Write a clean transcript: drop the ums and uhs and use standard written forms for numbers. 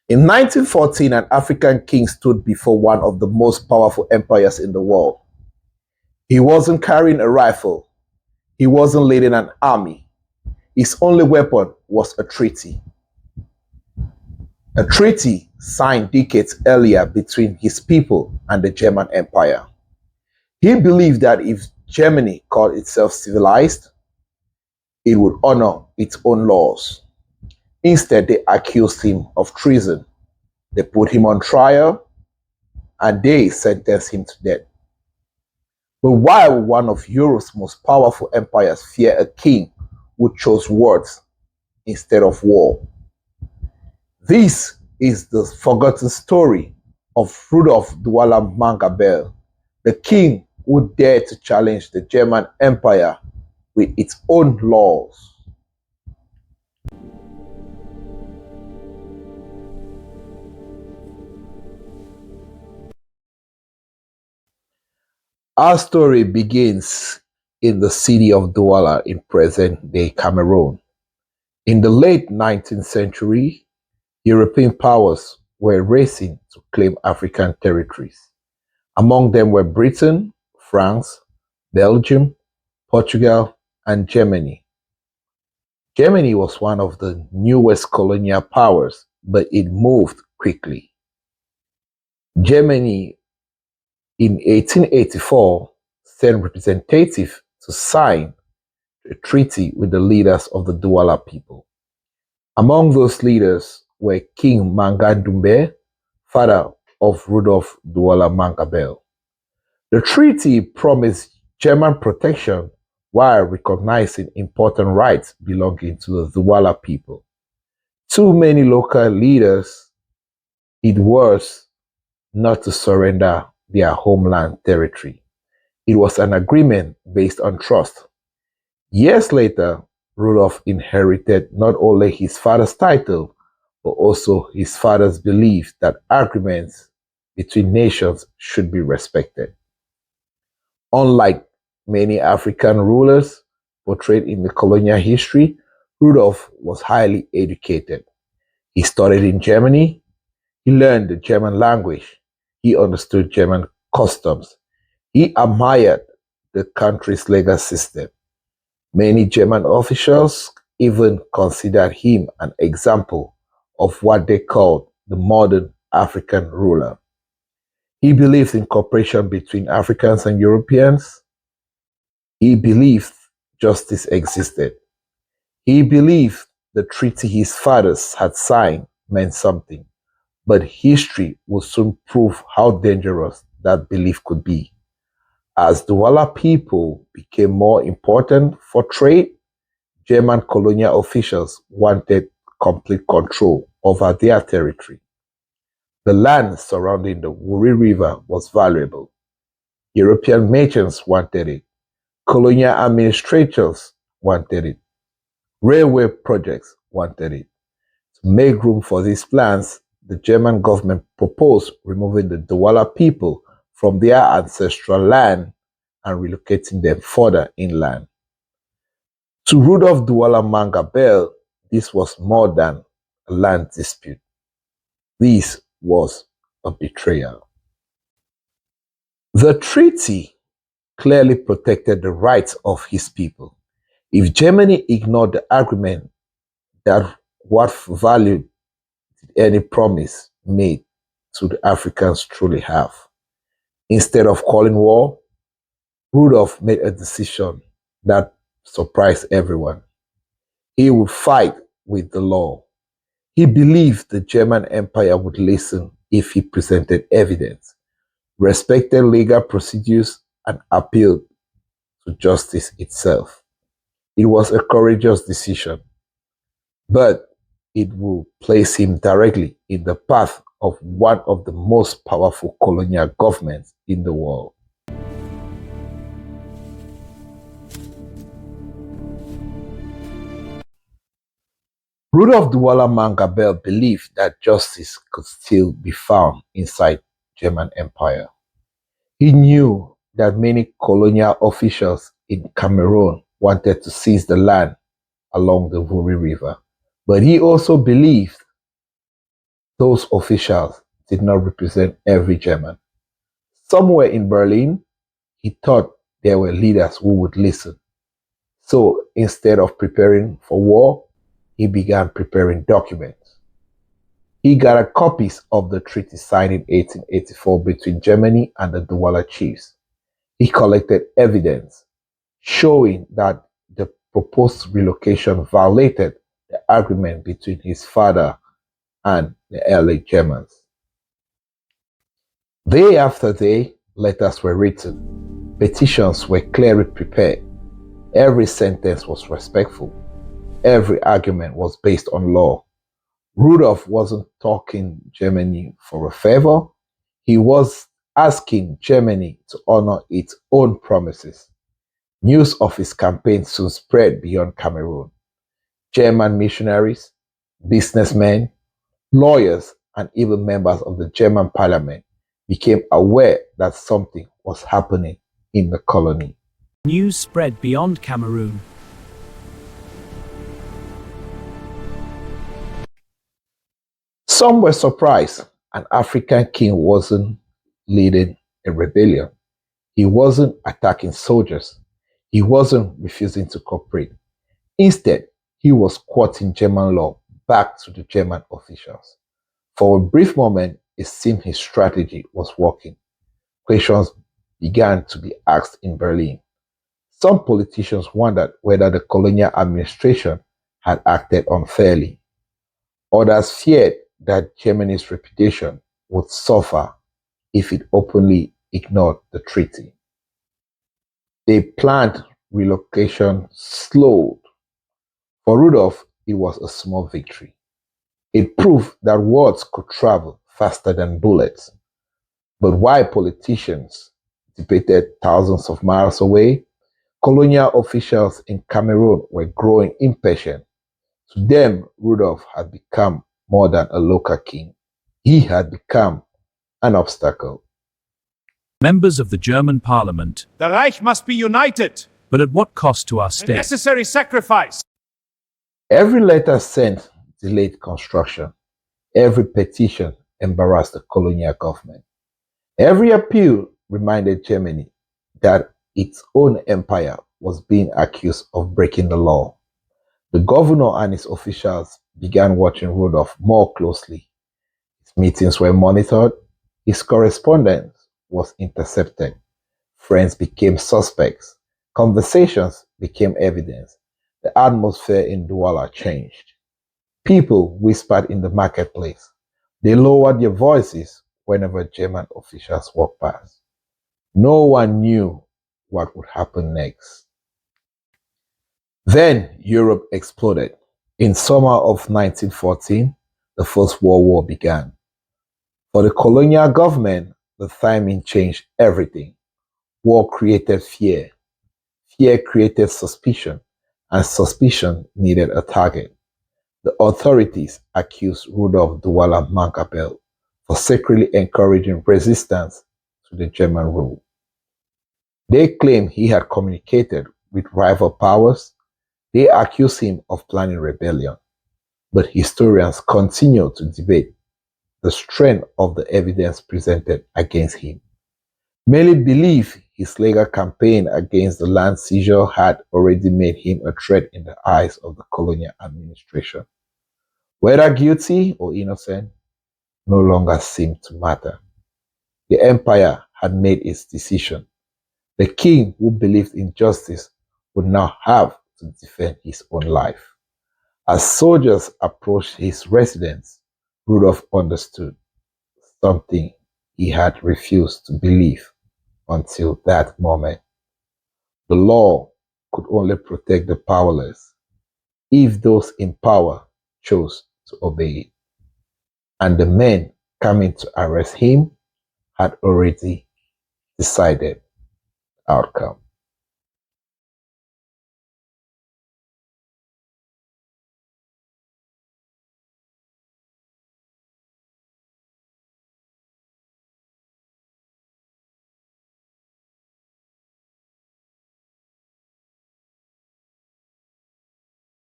In 1914, an African king stood before one of the most powerful empires in the world. He wasn't carrying a rifle. He wasn't leading an army. His only weapon was a treaty. A treaty signed decades earlier between his people and the German Empire. He believed that if Germany called itself civilized, it would honor its own laws. Instead, they accused him of treason. They put him on trial and they sentenced him to death. But why would one of Europe's most powerful empires fear a king who chose words instead of war? This is the forgotten story of Rudolf Duala Manga, the king who dared to challenge the German Empire with its own laws. Our story begins in the city of Duala in present-day Cameroon. In the late 19th century, European powers were racing to claim African territories. Among them were Britain, France, Belgium, Portugal, and Germany. Germany was one of the newest colonial powers, but it moved quickly. Germany in 1884 sent representatives to sign a treaty with the leaders of the Duala people. Among those leaders were King Manga, father of Rudolf Duala Manga. The treaty promised German protection while recognizing important rights belonging to the Duala people. Too many local leaders did worse not to surrender their homeland territory. It was an agreement based on trust. Years later, Rudolf inherited not only his father's title, but also his father's belief that agreements between nations should be respected. Unlike many African rulers portrayed in the colonial history, Rudolf was highly educated. He studied in Germany, he learned the German language, he understood German customs, he admired the country's legal system. Many German officials even considered him an example of what they called the modern African ruler. He believed in cooperation between Africans and Europeans. He believed justice existed. He believed the treaty his fathers had signed meant something, but history would soon prove how dangerous that belief could be. As the Duala people became more important for trade, German colonial officials wanted complete control over their territory. The land surrounding the Wuri River was valuable. European merchants wanted it. Colonial administrators wanted it. Railway projects wanted it. To make room for these plans, the German government proposed removing the Duala people from their ancestral land and relocating them further inland. To Rudolf Duala Manga, this was more than a land dispute. This was a betrayal. The treaty clearly protected the rights of his people. If Germany ignored the agreement, that what value did any promise made to the Africans truly have? Instead of calling war, Rudolf made a decision that surprised everyone. He would fight with the law. He believed the German Empire would listen if he presented evidence, respected legal procedures, and appealed to justice itself. It was a courageous decision, but it will place him directly in the path of one of the most powerful colonial governments in the world. Rudolf Duala Manga believed that justice could still be found inside German Empire. He knew that many colonial officials in Cameroon wanted to seize the land along the Wuri River, but he also believed Those officials did not represent every German. Somewhere in Berlin, he thought there were leaders who would listen. So instead of preparing for war, he began preparing documents. He gathered copies of the treaty signed in 1884 between Germany and the Duala chiefs. He collected evidence showing that the proposed relocation violated the agreement between his father and the early Germans. Day after day, letters were written. Petitions were clearly prepared. Every sentence was respectful. Every argument was based on law. Rudolf wasn't talking Germany for a favor. He was asking Germany to honor its own promises. News of his campaign soon spread beyond Cameroon. German missionaries, businessmen, lawyers, and even members of the German parliament became aware that something was happening in the colony. News spread beyond Cameroon. Some were surprised an African king wasn't leading a rebellion. He wasn't attacking soldiers. He wasn't refusing to cooperate. Instead, he was quoting German law back to the German officials. For a brief moment, it seemed his strategy was working. Questions began to be asked in Berlin. Some politicians wondered whether the colonial administration had acted unfairly. Others feared that Germany's reputation would suffer if it openly ignored the treaty. The planned relocation slowed. For Rudolf, it was a small victory. It proved that words could travel faster than bullets. But while politicians debated thousands of miles away, colonial officials in Cameroon were growing impatient. To them, Rudolf had become more than a local king. He had become an obstacle. Members of the German parliament. The Reich must be united. But at what cost to our A state? necessary sacrifice. Every letter sent delayed construction. Every petition embarrassed the colonial government. Every appeal reminded Germany that its own empire was being accused of breaking the law. The governor and his officials began watching Rudolf more closely. His meetings were monitored. His correspondence was intercepted. Friends became suspects. Conversations became evidence. The atmosphere in Duala changed. People whispered in the marketplace. They lowered their voices whenever German officials walked past. No one knew what would happen next. Then Europe exploded. In summer of 1914, the First World War began. For the colonial government, the timing changed everything. War created fear. Fear created suspicion, and suspicion needed a target. The authorities accused Rudolf Duala Manga for secretly encouraging resistance to the German rule. They claimed he had communicated with rival powers. They accused him of planning rebellion. But historians continue to debate the strength of the evidence presented against him. Many believe his legal campaign against the land seizure had already made him a threat in the eyes of the colonial administration. Whether guilty or innocent no longer seemed to matter. The empire had made its decision. The king who believed in justice would now have to defend his own life. As soldiers approached his residence, Rudolf understood something he had refused to believe until that moment. The law could only protect the powerless if those in power chose to obey it. And the men coming to arrest him had already decided the outcome.